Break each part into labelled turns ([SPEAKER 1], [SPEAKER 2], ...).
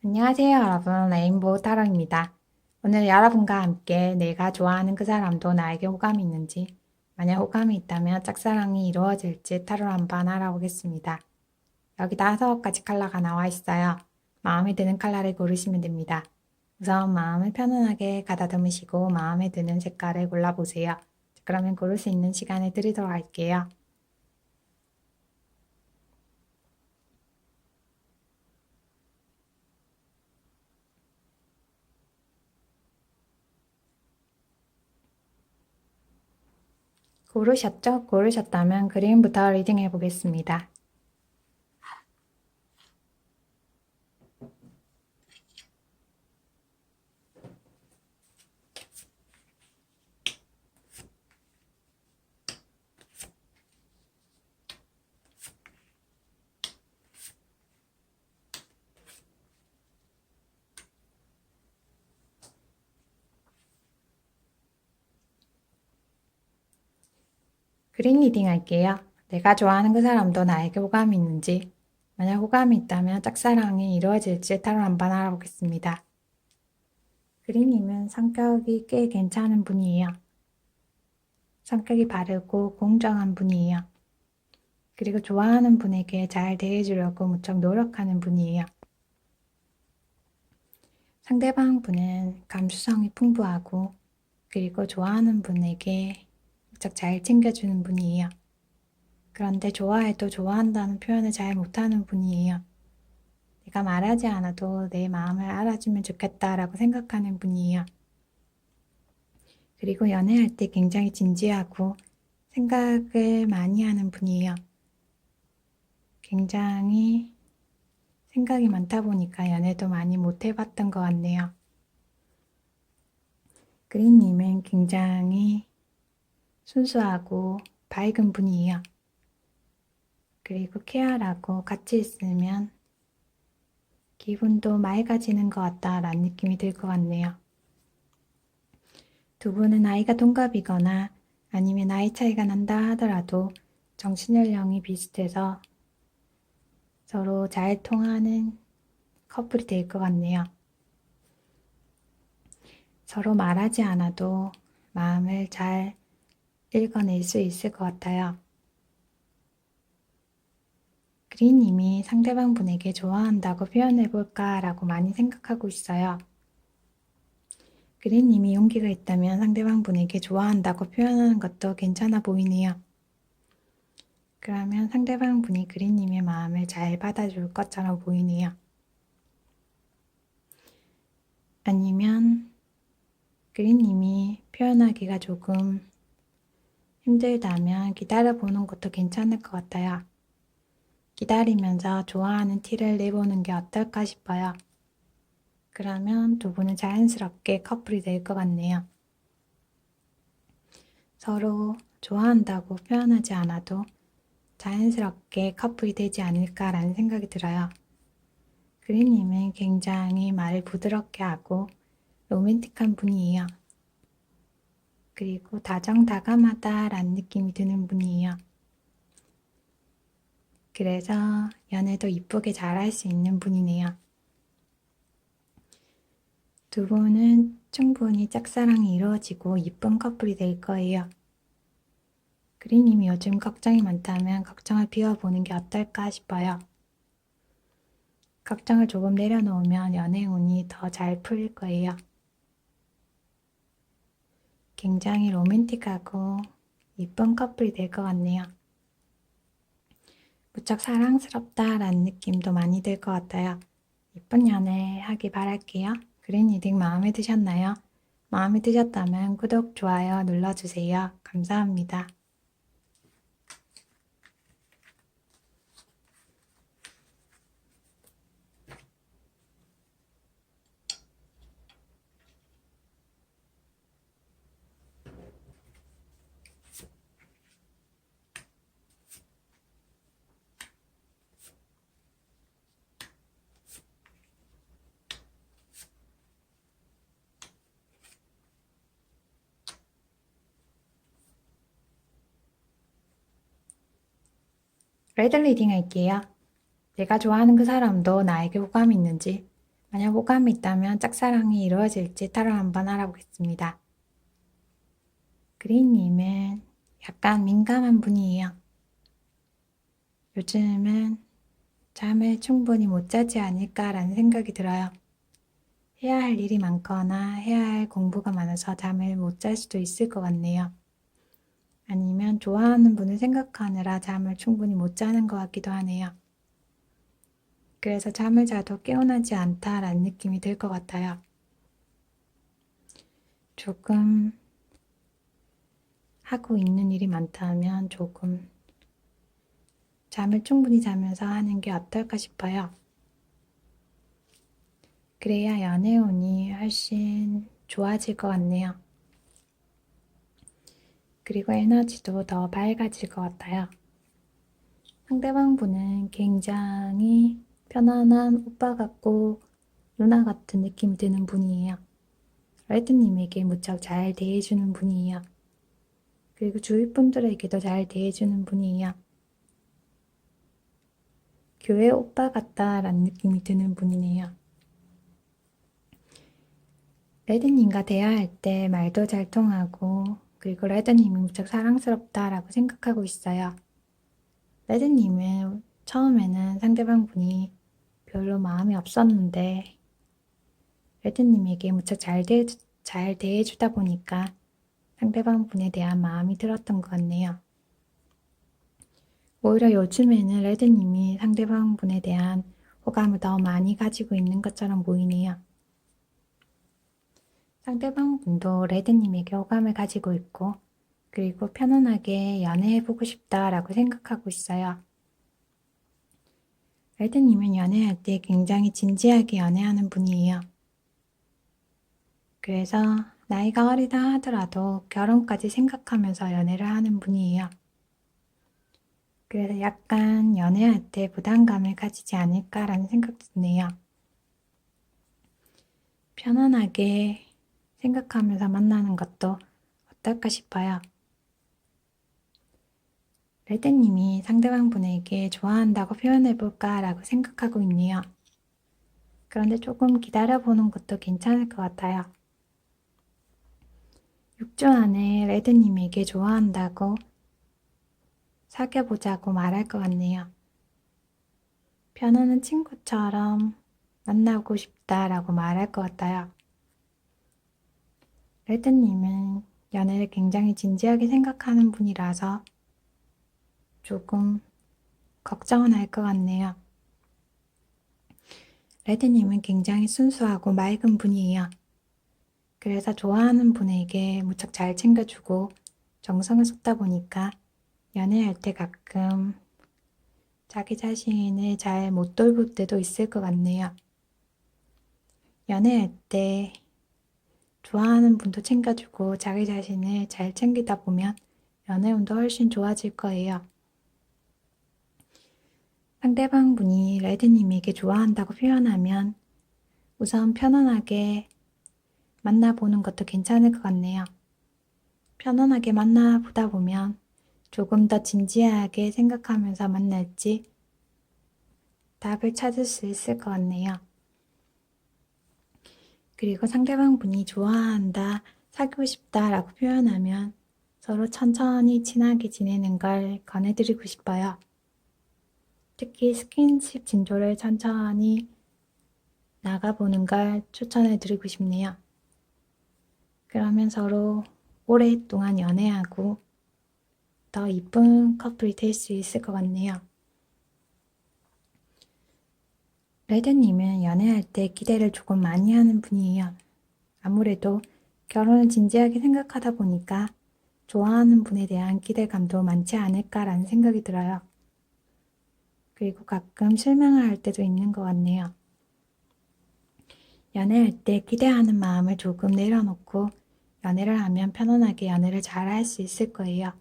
[SPEAKER 1] 안녕하세요, 여러분. 레인보우 타로입니다. 오늘 여러분과 함께 내가 좋아하는 그 사람도 나에게 호감이 있는지, 만약 호감이 있다면 짝사랑이 이루어질지 타로를 한번 알아보겠습니다. 여기 5가지 컬러가 나와 있어요. 마음에 드는 컬러를 고르시면 됩니다. 우선 마음을 편안하게 가다듬으시고 마음에 드는 색깔을 골라보세요. 그러면 고를 수 있는 시간을 드리도록 할게요. 고르셨죠? 고르셨다면 그림부터 리딩해 보겠습니다. 그린 리딩 할게요. 내가 좋아하는 그 사람도 나에게 호감이 있는지, 만약 호감이 있다면 짝사랑이 이루어질지 타로 한번 알아보겠습니다. 그린님은 성격이 꽤 괜찮은 분이에요. 성격이 바르고 공정한 분이에요. 그리고 좋아하는 분에게 잘 대해주려고 무척 노력하는 분이에요. 상대방 분은 감수성이 풍부하고 그리고 좋아하는 분에게 무척 잘 챙겨주는 분이에요. 그런데 좋아해도 좋아한다는 표현을 잘 못하는 분이에요. 내가 말하지 않아도 내 마음을 알아주면 좋겠다라고 생각하는 분이에요. 그리고 연애할 때 굉장히 진지하고 생각을 많이 하는 분이에요. 굉장히 생각이 많다 보니까 연애도 많이 못 해봤던 것 같네요. 그린님은 굉장히 순수하고 밝은 분이에요. 그리고 케어라고 같이 있으면 기분도 맑아지는 것 같다라는 느낌이 들 것 같네요. 두 분은 나이가 동갑이거나 아니면 나이 차이가 난다 하더라도 정신연령이 비슷해서 서로 잘 통하는 커플이 될 것 같네요. 서로 말하지 않아도 마음을 잘 읽어낼 수 있을 것 같아요. 그린님이 상대방 분에게 좋아한다고 표현해볼까 라고 많이 생각하고 있어요. 그린님이 용기가 있다면 상대방 분에게 좋아한다고 표현하는 것도 괜찮아 보이네요. 그러면 상대방 분이 그린님의 마음을 잘 받아줄 것처럼 보이네요. 아니면 그린님이 표현하기가 조금 힘들다면 기다려보는 것도 괜찮을 것 같아요. 기다리면서 좋아하는 티를 내보는 게 어떨까 싶어요. 그러면 두 분은 자연스럽게 커플이 될 것 같네요. 서로 좋아한다고 표현하지 않아도 자연스럽게 커플이 되지 않을까라는 생각이 들어요. 그린님은 굉장히 말을 부드럽게 하고 로맨틱한 분이에요. 그리고 다정다감하다라는 느낌이 드는 분이에요. 그래서 연애도 이쁘게 잘할 수 있는 분이네요. 두 분은 충분히 짝사랑이 이루어지고 이쁜 커플이 될 거예요. 그린님이 요즘 걱정이 많다면 걱정을 비워보는 게 어떨까 싶어요. 걱정을 조금 내려놓으면 연애 운이 더 잘 풀릴 거예요. 굉장히 로맨틱하고 이쁜 커플이 될 것 같네요. 무척 사랑스럽다라는 느낌도 많이 들 것 같아요. 이쁜 연애 하기 바랄게요. 그린 리딩 마음에 드셨나요? 마음에 드셨다면 구독, 좋아요 눌러주세요. 감사합니다. 레드 리딩 할게요. 내가 좋아하는 그 사람도 나에게 호감이 있는지, 만약 호감이 있다면 짝사랑이 이루어질지 타로 한번 알아보겠습니다. 그린님은 약간 민감한 분이에요. 요즘은 잠을 충분히 못 자지 않을까라는 생각이 들어요. 해야 할 일이 많거나 해야 할 공부가 많아서 잠을 못 잘 수도 있을 것 같네요. 아니면 좋아하는 분을 생각하느라 잠을 충분히 못 자는 것 같기도 하네요. 그래서 잠을 자도 깨어나지 않다라는 느낌이 들 것 같아요. 조금 하고 있는 일이 많다면 조금 잠을 충분히 자면서 하는 게 어떨까 싶어요. 그래야 연애운이 훨씬 좋아질 것 같네요. 그리고 에너지도 더 밝아질 것 같아요. 상대방 분은 굉장히 편안한 오빠 같고 누나 같은 느낌이 드는 분이에요. 레드님에게 무척 잘 대해주는 분이에요. 그리고 주위 분들에게도 잘 대해주는 분이에요. 교회 오빠 같다라는 느낌이 드는 분이네요. 레드님과 대화할 때 말도 잘 통하고 그리고 레드님이 무척 사랑스럽다라고 생각하고 있어요. 레드님은 처음에는 상대방 분이 별로 마음이 없었는데 레드님에게 무척 잘 대해주다 보니까 상대방 분에 대한 마음이 들었던 것 같네요. 오히려 요즘에는 레드님이 상대방 분에 대한 호감을 더 많이 가지고 있는 것처럼 보이네요. 상대방 분도 레드님에게 호감을 가지고 있고 그리고 편안하게 연애해보고 싶다라고 생각하고 있어요. 레드님은 연애할 때 굉장히 진지하게 연애하는 분이에요. 그래서 나이가 어리다 하더라도 결혼까지 생각하면서 연애를 하는 분이에요. 그래서 약간 연애할 때 부담감을 가지지 않을까라는 생각도 드네요. 편안하게 생각하면서 만나는 것도 어떨까 싶어요. 레드님이 상대방 분에게 좋아한다고 표현해볼까 라고 생각하고 있네요. 그런데 조금 기다려보는 것도 괜찮을 것 같아요. 6주 안에 레드님에게 좋아한다고 사귀어보자고 말할 것 같네요. 편안한 친구처럼 만나고 싶다라고 말할 것 같아요. 레드님은 연애를 굉장히 진지하게 생각하는 분이라서 조금 걱정은 할 것 같네요. 레드님은 굉장히 순수하고 맑은 분이에요. 그래서 좋아하는 분에게 무척 잘 챙겨주고 정성을 쏟다 보니까 연애할 때 가끔 자기 자신을 잘 못 돌볼 때도 있을 것 같네요. 연애할 때 좋아하는 분도 챙겨주고 자기 자신을 잘 챙기다 보면 연애운도 훨씬 좋아질 거예요. 상대방 분이 레드님에게 좋아한다고 표현하면 우선 편안하게 만나보는 것도 괜찮을 것 같네요. 편안하게 만나보다 보면 조금 더 진지하게 생각하면서 만날지 답을 찾을 수 있을 것 같네요. 그리고 상대방 분이 좋아한다, 사귀고 싶다 라고 표현하면 서로 천천히 친하게 지내는 걸 권해드리고 싶어요. 특히 스킨십 진도를 천천히 나가보는 걸 추천해드리고 싶네요. 그러면 서로 오랫동안 연애하고 더 이쁜 커플이 될 수 있을 것 같네요. 레드님은 연애할 때 기대를 조금 많이 하는 분이에요. 아무래도 결혼을 진지하게 생각하다 보니까 좋아하는 분에 대한 기대감도 많지 않을까라는 생각이 들어요. 그리고 가끔 실망할 때도 있는 것 같네요. 연애할 때 기대하는 마음을 조금 내려놓고 연애를 하면 편안하게 연애를 잘 할 수 있을 거예요.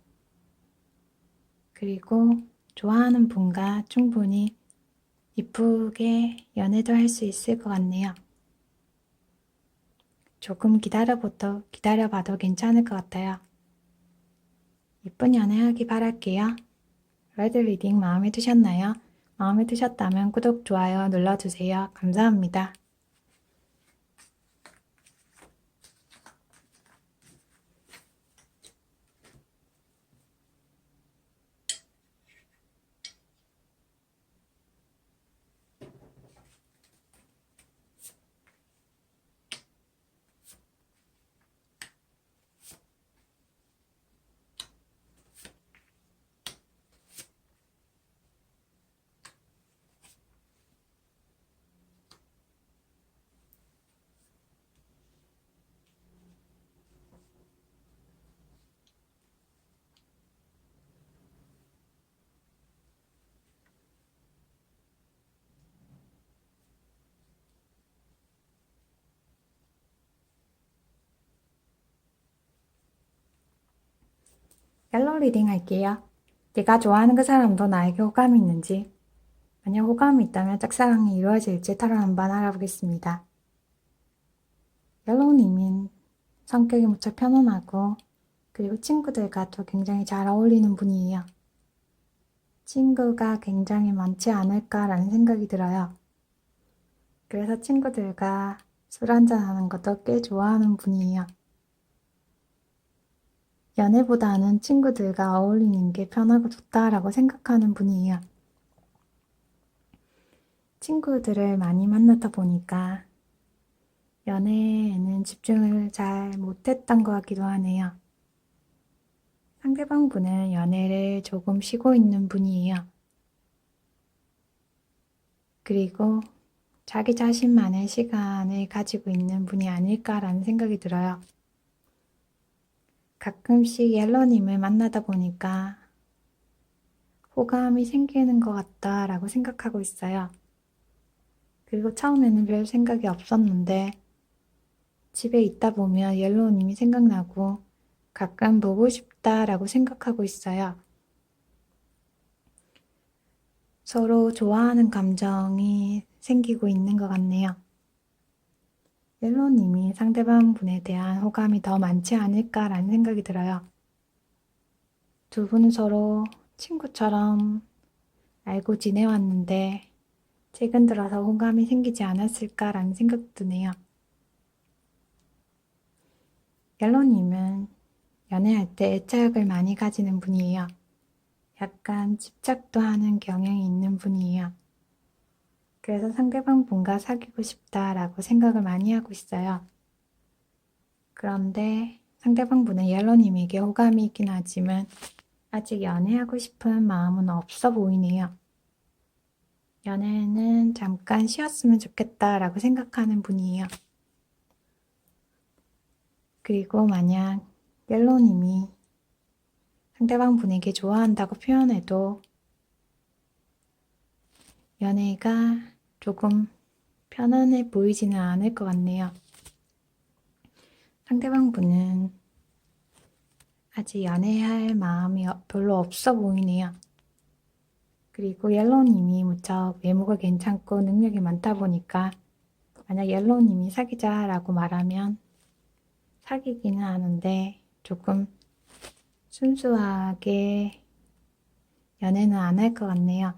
[SPEAKER 1] 그리고 좋아하는 분과 충분히 이쁘게 연애도 할 수 있을 것 같네요. 조금 기다려봐도 괜찮을 것 같아요. 이쁜 연애하기 바랄게요. 레드 리딩 마음에 드셨나요? 마음에 드셨다면 구독, 좋아요 눌러주세요. 감사합니다. 갤러 리딩 할게요. 내가 좋아하는 그 사람도 나에게 호감이 있는지, 만약 호감이 있다면 짝사랑이 이루어질지 타로 한번 알아보겠습니다. 옐로우님은 성격이 무척 편안하고 그리고 친구들과도 굉장히 잘 어울리는 분이에요. 친구가 굉장히 많지 않을까라는 생각이 들어요. 그래서 친구들과 술 한잔하는 것도 꽤 좋아하는 분이에요. 연애보다는 친구들과 어울리는 게 편하고 좋다라고 생각하는 분이에요. 친구들을 많이 만나다 보니까 연애에는 집중을 잘 못했던 것 같기도 하네요. 상대방분은 연애를 조금 쉬고 있는 분이에요. 그리고 자기 자신만의 시간을 가지고 있는 분이 아닐까라는 생각이 들어요. 가끔씩 옐로님을 만나다 보니까 호감이 생기는 것 같다라고 생각하고 있어요. 그리고 처음에는 별 생각이 없었는데 집에 있다 보면 옐로우님이 생각나고 가끔 보고 싶다라고 생각하고 있어요. 서로 좋아하는 감정이 생기고 있는 것 같네요. 옐로우님이 상대방 분에 대한 호감이 더 많지 않을까라는 생각이 들어요. 두 분은 서로 친구처럼 알고 지내왔는데 최근 들어서 호감이 생기지 않았을까라는 생각도 드네요. 옐로님은 연애할 때 애착을 많이 가지는 분이에요. 약간 집착도 하는 경향이 있는 분이에요. 그래서 상대방 분과 사귀고 싶다라고 생각을 많이 하고 있어요. 그런데 상대방 분은 옐로님에게 호감이 있긴 하지만 아직 연애하고 싶은 마음은 없어 보이네요. 연애는 잠깐 쉬었으면 좋겠다라고 생각하는 분이에요. 그리고 만약 옐로님이 상대방 분에게 좋아한다고 표현해도 연애가 조금 편안해 보이지는 않을 것 같네요. 상대방 분은 아직 연애할 마음이 별로 없어 보이네요. 그리고 옐로우님이 무척 외모가 괜찮고 능력이 많다 보니까 만약 옐로우님이 사귀자라고 말하면 사귀기는 하는데 조금 순수하게 연애는 안 할 것 같네요.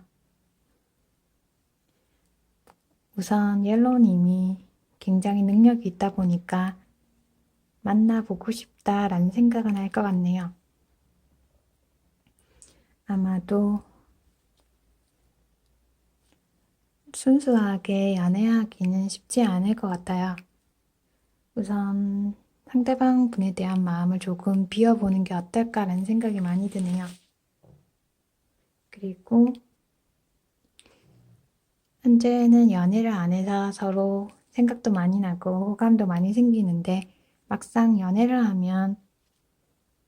[SPEAKER 1] 우선 옐로우님이 굉장히 능력이 있다 보니까 만나보고 싶다라는 생각은 할 것 같네요. 아마도 순수하게 연애하기는 쉽지 않을 것 같아요. 우선 상대방 분에 대한 마음을 조금 비워보는 게 어떨까라는 생각이 많이 드네요. 그리고 현재는 연애를 안 해서 서로 생각도 많이 나고 호감도 많이 생기는데 막상 연애를 하면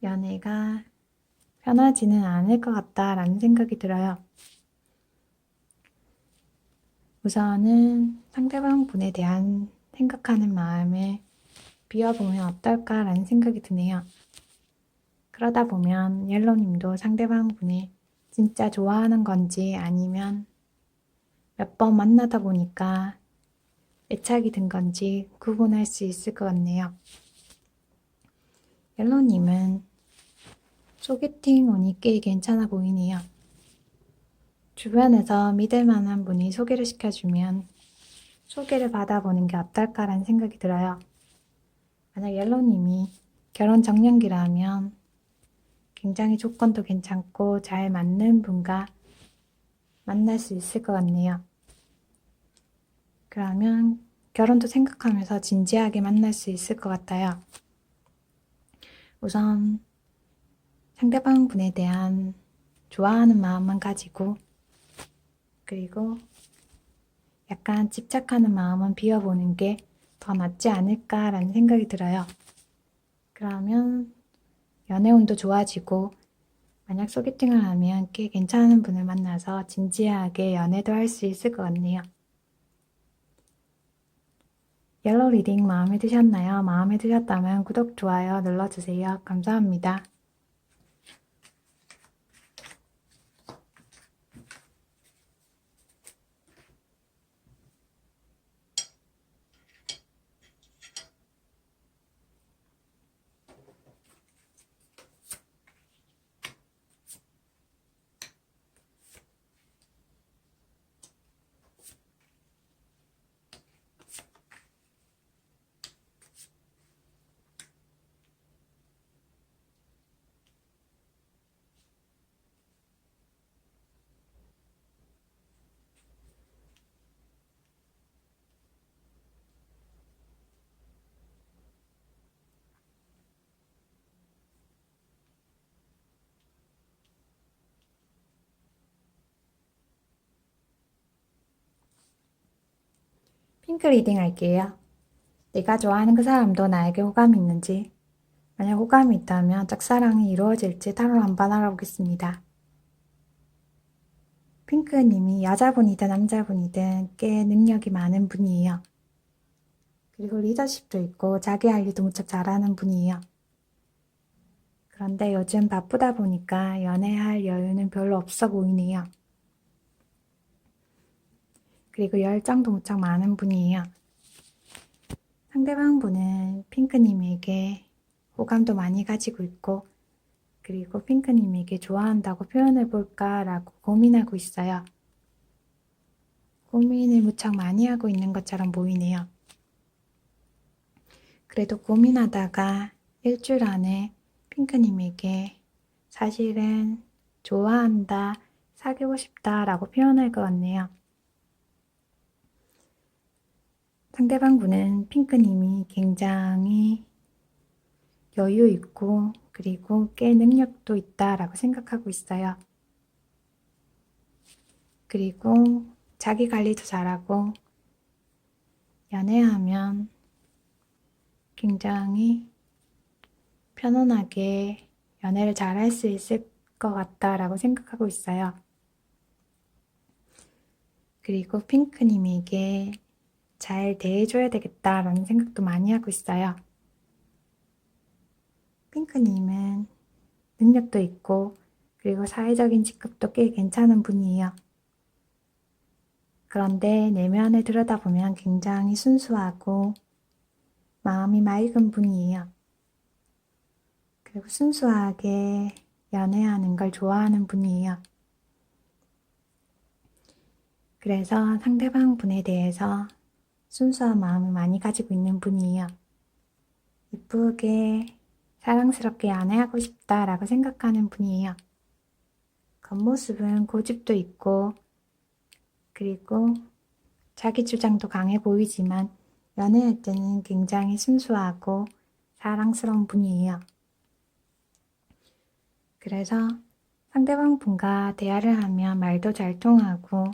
[SPEAKER 1] 연애가 편하지는 않을 것 같다라는 생각이 들어요. 우선은 상대방 분에 대한 생각하는 마음을 비워보면 어떨까라는 생각이 드네요. 그러다 보면 옐로님도 상대방 분이 진짜 좋아하는 건지 아니면 몇 번 만나다 보니까 애착이 든 건지 구분할 수 있을 것 같네요. 옐로님은 소개팅 운이 꽤 괜찮아 보이네요. 주변에서 믿을 만한 분이 소개를 시켜주면 소개를 받아보는 게 어떨까라는 생각이 들어요. 만약 옐로님이 결혼 정년기라면 굉장히 조건도 괜찮고 잘 맞는 분과 만날 수 있을 것 같네요. 그러면 결혼도 생각하면서 진지하게 만날 수 있을 것 같아요. 우선 상대방 분에 대한 좋아하는 마음만 가지고 그리고 약간 집착하는 마음은 비워보는 게 더 낫지 않을까라는 생각이 들어요. 그러면 연애운도 좋아지고 만약 소개팅을 하면 꽤 괜찮은 분을 만나서 진지하게 연애도 할 수 있을 것 같네요. 옐로우 리딩 마음에 드셨나요? 마음에 드셨다면 구독, 좋아요 눌러주세요. 감사합니다. 핑크 리딩 할게요. 내가 좋아하는 그 사람도 나에게 호감이 있는지, 만약 호감이 있다면 짝사랑이 이루어질지 타로 한번 알아보겠습니다. 핑크님이 여자분이든 남자분이든 꽤 능력이 많은 분이에요. 그리고 리더십도 있고 자기 할 일도 무척 잘하는 분이에요. 그런데 요즘 바쁘다 보니까 연애할 여유는 별로 없어 보이네요. 그리고 열정도 무척 많은 분이에요. 상대방 분은 핑크님에게 호감도 많이 가지고 있고, 그리고 핑크님에게 좋아한다고 표현해 볼까라고 고민하고 있어요. 고민을 무척 많이 하고 있는 것처럼 보이네요. 그래도 고민하다가 일주일 안에 핑크님에게 사실은 좋아한다, 사귀고 싶다라고 표현할 것 같네요. 상대방 분은 핑크님이 굉장히 여유 있고 그리고 꽤 능력도 있다라고 생각하고 있어요. 그리고 자기 관리도 잘하고 연애하면 굉장히 편안하게 연애를 잘할 수 있을 것 같다라고 생각하고 있어요. 그리고 핑크님에게 잘 대해줘야 되겠다라는 생각도 많이 하고 있어요. 핑크님은 능력도 있고 그리고 사회적인 직급도 꽤 괜찮은 분이에요. 그런데 내면을 들여다보면 굉장히 순수하고 마음이 맑은 분이에요. 그리고 순수하게 연애하는 걸 좋아하는 분이에요. 그래서 상대방 분에 대해서 순수한 마음을 많이 가지고 있는 분이에요. 이쁘게 사랑스럽게 연애하고 싶다라고 생각하는 분이에요. 겉모습은 고집도 있고 그리고 자기 주장도 강해 보이지만 연애할 때는 굉장히 순수하고 사랑스러운 분이에요. 그래서 상대방 분과 대화를 하면 말도 잘 통하고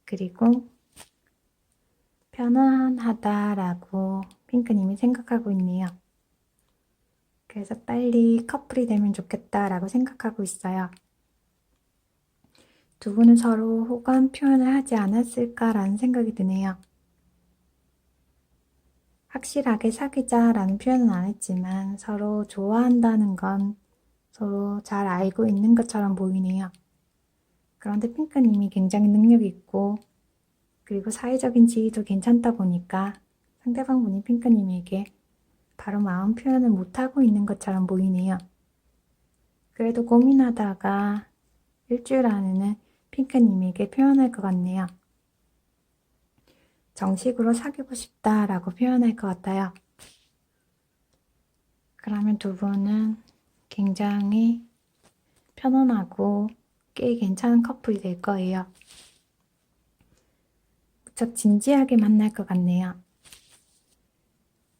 [SPEAKER 1] 그리고 편안하다라고 핑크님이 생각하고 있네요. 그래서 빨리 커플이 되면 좋겠다라고 생각하고 있어요. 두 분은 서로 호감 표현을 하지 않았을까라는 생각이 드네요. 확실하게 사귀자라는 표현은 안 했지만 서로 좋아한다는 건 서로 잘 알고 있는 것처럼 보이네요. 그런데 핑크님이 굉장히 능력이 있고 그리고 사회적인 지위도 괜찮다 보니까 상대방 분이 핑크님에게 바로 마음 표현을 못하고 있는 것처럼 보이네요. 그래도 고민하다가 일주일 안에는 핑크님에게 표현할 것 같네요. 정식으로 사귀고 싶다라고 표현할 것 같아요. 그러면 두 분은 굉장히 편안하고 꽤 괜찮은 커플이 될 거예요. 무척 진지하게 만날 것 같네요.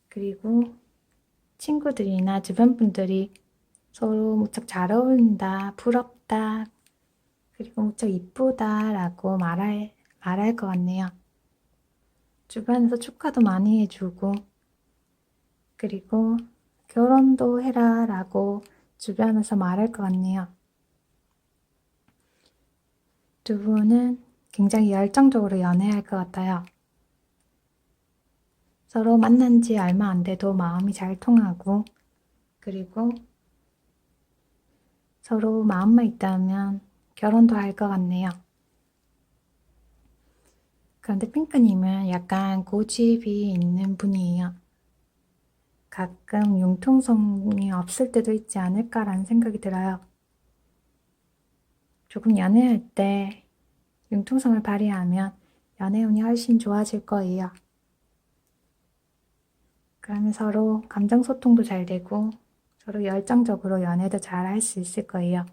[SPEAKER 1] 그리고 친구들이나 주변 분들이 서로 무척 잘 어울린다, 부럽다, 그리고 무척 이쁘다라고 말할 것 같네요. 주변에서 축하도 많이 해주고, 그리고 결혼도 해라 라고 주변에서 말할 것 같네요. 두 분은 굉장히 열정적으로 연애할 것 같아요. 서로 만난 지 얼마 안 돼도 마음이 잘 통하고, 그리고 서로 마음만 있다면 결혼도 할 것 같네요. 그런데 핑크님은 약간 고집이 있는 분이에요. 가끔 융통성이 없을 때도 있지 않을까라는 생각이 들어요. 조금 연애할 때 융통성을 발휘하면 연애운이 훨씬 좋아질 거예요. 그러면 서로 감정 소통도 잘 되고 서로 열정적으로 연애도 잘 할 수 있을 거예요.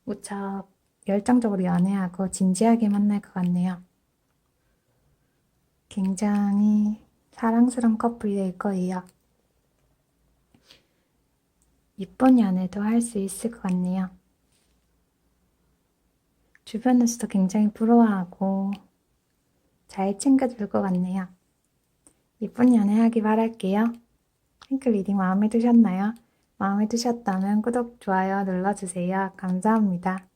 [SPEAKER 1] 무척 열정적으로 연애하고 진지하게 만날 것 같네요. 굉장히 사랑스러운 커플이 될 거예요. 이쁜 연애도 할 수 있을 것 같네요. 주변에서도 굉장히 부러워하고 잘 챙겨줄 것 같네요. 이쁜 연애하기 바랄게요. 핑크 리딩 마음에 드셨나요? 마음에 드셨다면 구독, 좋아요 눌러주세요. 감사합니다.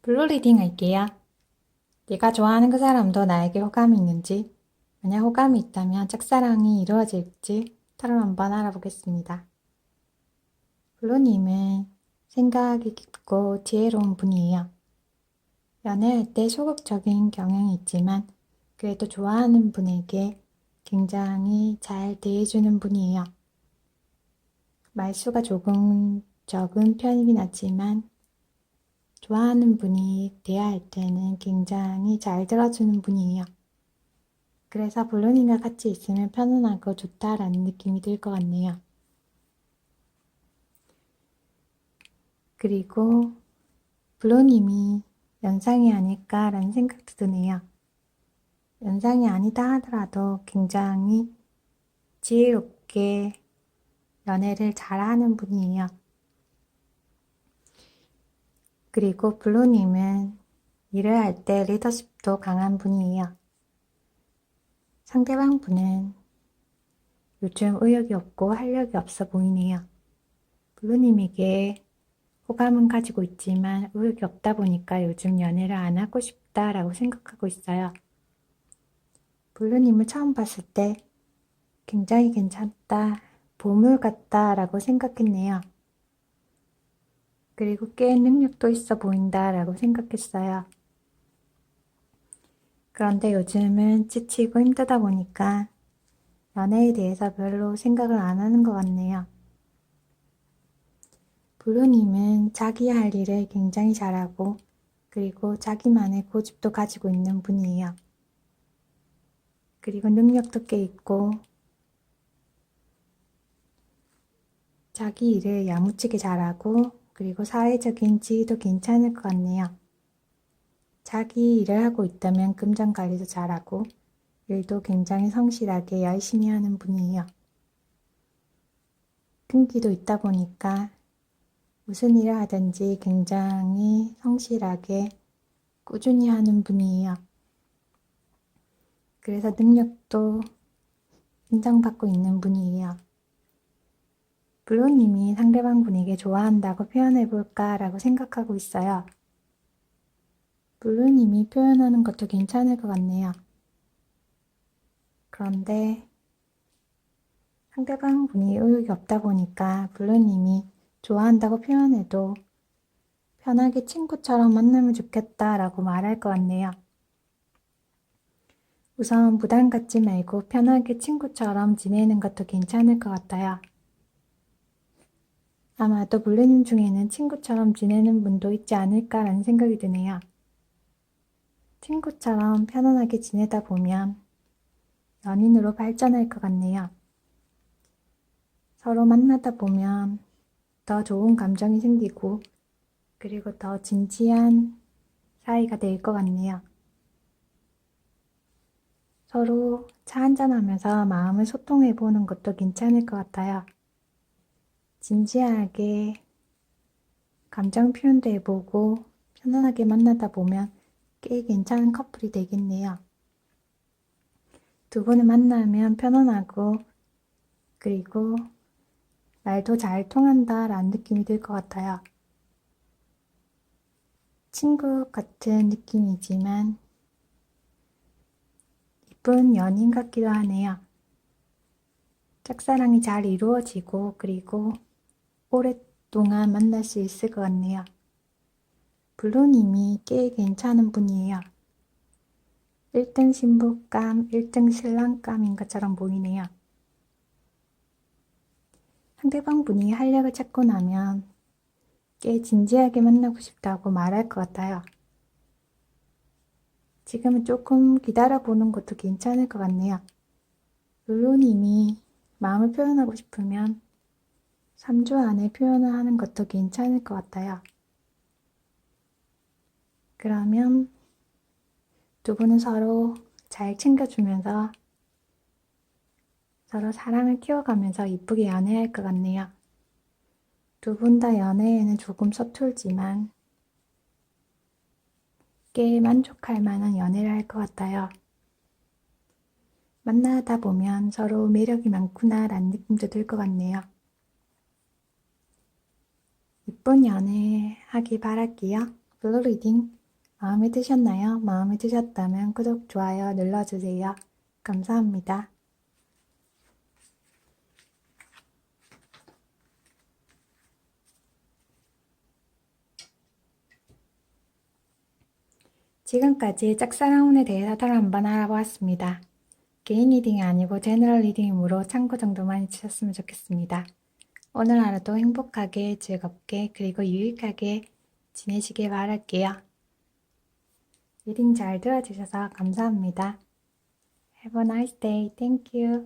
[SPEAKER 1] 블루 리딩 할게요. 네가 좋아하는 그 사람도 나에게 호감이 있는지, 만약 호감이 있다면 짝사랑이 이루어질지 타로 한번 알아보겠습니다. 블루님은 생각이 깊고 지혜로운 분이에요. 연애할 때 소극적인 경향이 있지만 그래도 좋아하는 분에게 굉장히 잘 대해주는 분이에요. 말수가 조금 적은 편이긴 하지만 좋아하는 분이 대화할 때는 굉장히 잘 들어주는 분이에요. 그래서 블루님과 같이 있으면 편안하고 좋다라는 느낌이 들 것 같네요. 그리고 블루님이 연상이 아닐까라는 생각도 드네요. 연상이 아니다 하더라도 굉장히 지혜롭게 연애를 잘하는 분이에요. 그리고 블루님은 일을 할 때 리더십도 강한 분이에요. 상대방 분은 요즘 의욕이 없고 활력이 없어 보이네요. 블루님에게 호감은 가지고 있지만 의욕이 없다 보니까 요즘 연애를 안 하고 싶다라고 생각하고 있어요. 블루님을 처음 봤을 때 굉장히 괜찮다, 보물 같다라고 생각했네요. 그리고 꽤 능력도 있어 보인다라고 생각했어요. 그런데 요즘은 지치고 힘들다 보니까 연애에 대해서 별로 생각을 안 하는 것 같네요. 블루님은 자기 할 일을 굉장히 잘하고 그리고 자기만의 고집도 가지고 있는 분이에요. 그리고 능력도 꽤 있고 자기 일을 야무지게 잘하고 그리고 사회적인 지위도 괜찮을 것 같네요. 자기 일을 하고 있다면 금전 관리도 잘하고 일도 굉장히 성실하게 열심히 하는 분이에요. 끈기도 있다 보니까 무슨 일을 하든지 굉장히 성실하게 꾸준히 하는 분이에요. 그래서 능력도 인정받고 있는 분이에요. 블루님이 상대방 분에게 좋아한다고 표현해볼까 라고 생각하고 있어요. 블루님이 표현하는 것도 괜찮을 것 같네요. 그런데 상대방 분이 의욕이 없다 보니까 블루님이 좋아한다고 표현해도 편하게 친구처럼 만나면 좋겠다라고 말할 것 같네요. 우선 부담 갖지 말고 편하게 친구처럼 지내는 것도 괜찮을 것 같아요. 아마도 블루님 중에는 친구처럼 지내는 분도 있지 않을까라는 생각이 드네요. 친구처럼 편안하게 지내다 보면 연인으로 발전할 것 같네요. 서로 만나다 보면 더 좋은 감정이 생기고 그리고 더 진지한 사이가 될 것 같네요. 서로 차 한잔하면서 마음을 소통해 보는 것도 괜찮을 것 같아요. 진지하게 감정 표현도 해보고 편안하게 만나다 보면 꽤 괜찮은 커플이 되겠네요. 두 분을 만나면 편안하고 그리고 말도 잘 통한다라는 느낌이 들 것 같아요. 친구 같은 느낌이지만 이쁜 연인 같기도 하네요. 짝사랑이 잘 이루어지고 그리고 오랫동안 만날 수 있을 것 같네요. 블루님이 꽤 괜찮은 분이에요. 1등 신부감, 1등 신랑감인 것처럼 보이네요. 상대방 분이 활력을 찾고 나면 꽤 진지하게 만나고 싶다고 말할 것 같아요. 지금은 조금 기다려보는 것도 괜찮을 것 같네요. 룰루님이 마음을 표현하고 싶으면 3주 안에 표현을 하는 것도 괜찮을 것 같아요. 그러면 두 분은 서로 잘 챙겨주면서 서로 사랑을 키워가면서 이쁘게 연애할 것 같네요. 두 분 다 연애에는 조금 서툴지만 꽤 만족할 만한 연애를 할 것 같아요. 만나다 보면 서로 매력이 많구나 라는 느낌도 들 것 같네요. 이쁜 연애 하기 바랄게요. 블루 리딩 마음에 드셨나요? 마음에 드셨다면 구독, 좋아요 눌러주세요. 감사합니다. 지금까지 짝사랑운에 대해서 따로 한번 알아보았습니다. 개인 리딩이 아니고 제너럴 리딩이므로 참고 정도만 해주셨으면 좋겠습니다. 오늘 하루도 행복하게, 즐겁게, 그리고 유익하게 지내시길 바랄게요. 리딩 잘 들어주셔서 감사합니다. Have a nice day. Thank you.